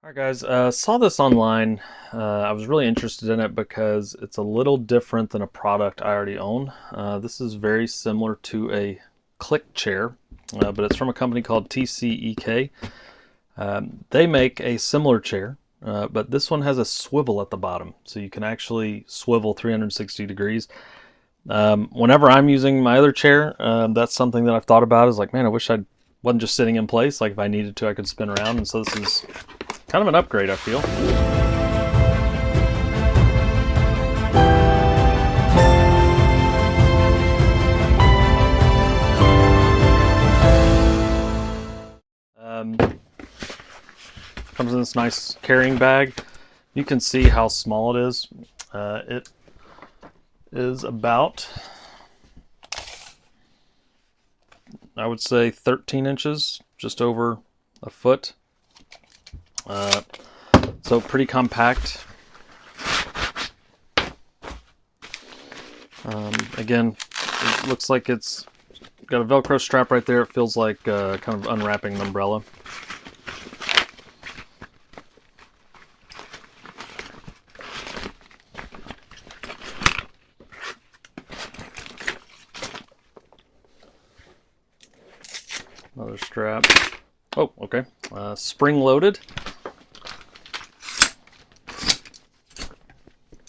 Alright guys, saw this online. I was really interested in it because it's a little different than a product I already own. This is very similar to a click chair, but it's from a company called TCEK. They make a similar chair, but this one has a swivel at the bottom, so you can actually swivel 360 degrees. Whenever I'm using my other chair, that's something that I've thought about is like, man, I wish I wasn't just sitting in place. Like if I needed to, I could spin around, and so this is kind of an upgrade, I feel. Comes in this nice carrying bag. You can see how small it is. It is about, I would say, 13 inches, just over a foot. So pretty compact. Again, it looks like it's got a Velcro strap right there. It feels like kind of unwrapping an umbrella. Another strap. Oh, okay. Spring loaded.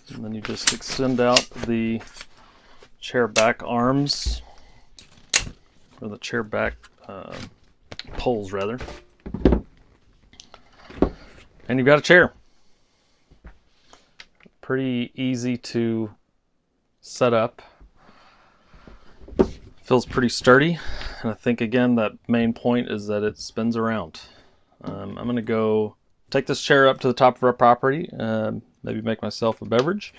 And then you just extend out the chair back arms, or the chair back poles rather. And you've got a chair. Pretty easy to set up. Feels pretty sturdy. And I think again that main point is that it spins around. I'm going to go take this chair up to the top of our property, maybe make myself a beverage,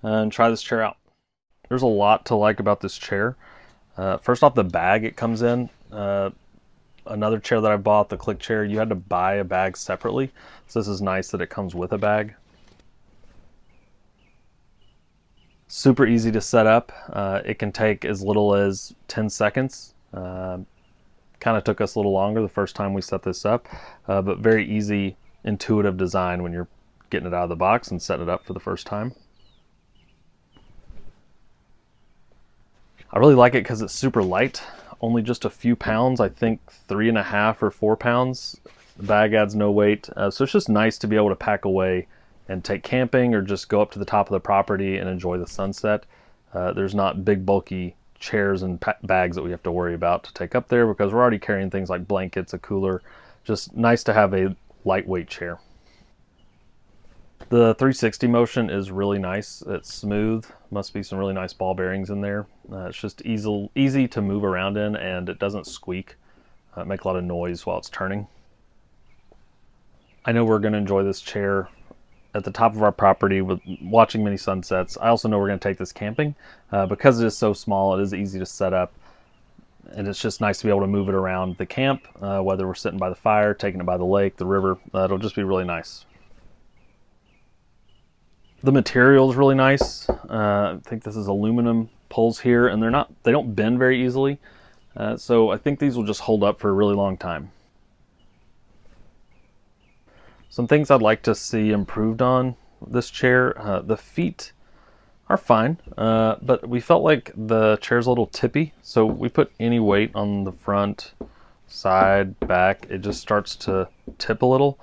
and try this chair out. There's a lot to like about this chair. First off, the bag it comes in. Another chair that I bought, the click chair, you had to buy a bag separately. So this is nice that it comes with a bag. Super easy to set up. It can take as little as 10 seconds. Kind of took us a little longer the first time we set this up, but very easy, intuitive design when you're getting it out of the box and setting it up for the first time. I really like it because it's super light, only just a few pounds, I think 3.5 or 4 pounds. The bag adds no weight, so it's just nice to be able to pack away and take camping or just go up to the top of the property and enjoy the sunset. There's not big bulky chairs and bags that we have to worry about to take up there because we're already carrying things like blankets, a cooler. Just nice to have a lightweight chair. The 360 motion is really nice. It's smooth. Must be some really nice ball bearings in there. It's just easy to move around in, and it doesn't squeak, make a lot of noise while it's turning. I know we're going to enjoy this chair at the top of our property with watching many sunsets. I also know we're going to take this camping. Because it is so small, it is easy to set up, and it's just nice to be able to move it around the camp, whether we're sitting by the fire, taking it by the lake, the river. It'll just be really nice. The material is really nice. I think this is aluminum poles here, and they don't bend very easily. So I think these will just hold up for a really long time. Some things I'd like to see improved on this chair. The feet are fine, but we felt like the chair's a little tippy. So we put any weight on the front, side, back, it just starts to tip a little.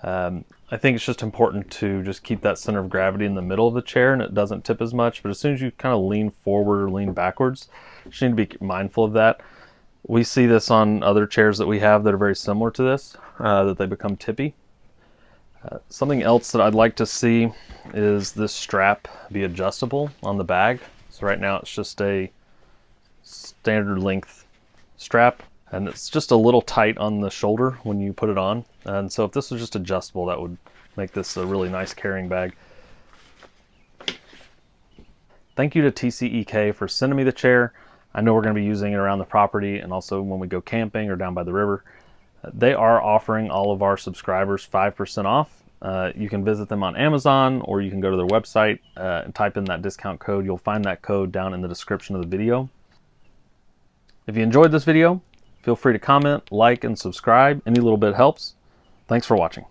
I think it's just important to just keep that center of gravity in the middle of the chair and it doesn't tip as much. But as soon as you kind of lean forward or lean backwards, you just need to be mindful of that. We see this on other chairs that we have that are very similar to this, that they become tippy. Something else that I'd like to see is this strap be adjustable on the bag. So right now it's just a standard length strap, and it's just a little tight on the shoulder when you put it on. And so if this was just adjustable, that would make this a really nice carrying bag. Thank you to TCEK for sending me the chair. I know we're going to be using it around the property and also when we go camping or down by the river. They are offering all of our subscribers 5% off. You can visit them on Amazon, or you can go to their website and type in that discount code. You'll find that code down in the description of the video. If you enjoyed this video, feel free to comment, like, and subscribe. Any little bit helps. Thanks for watching.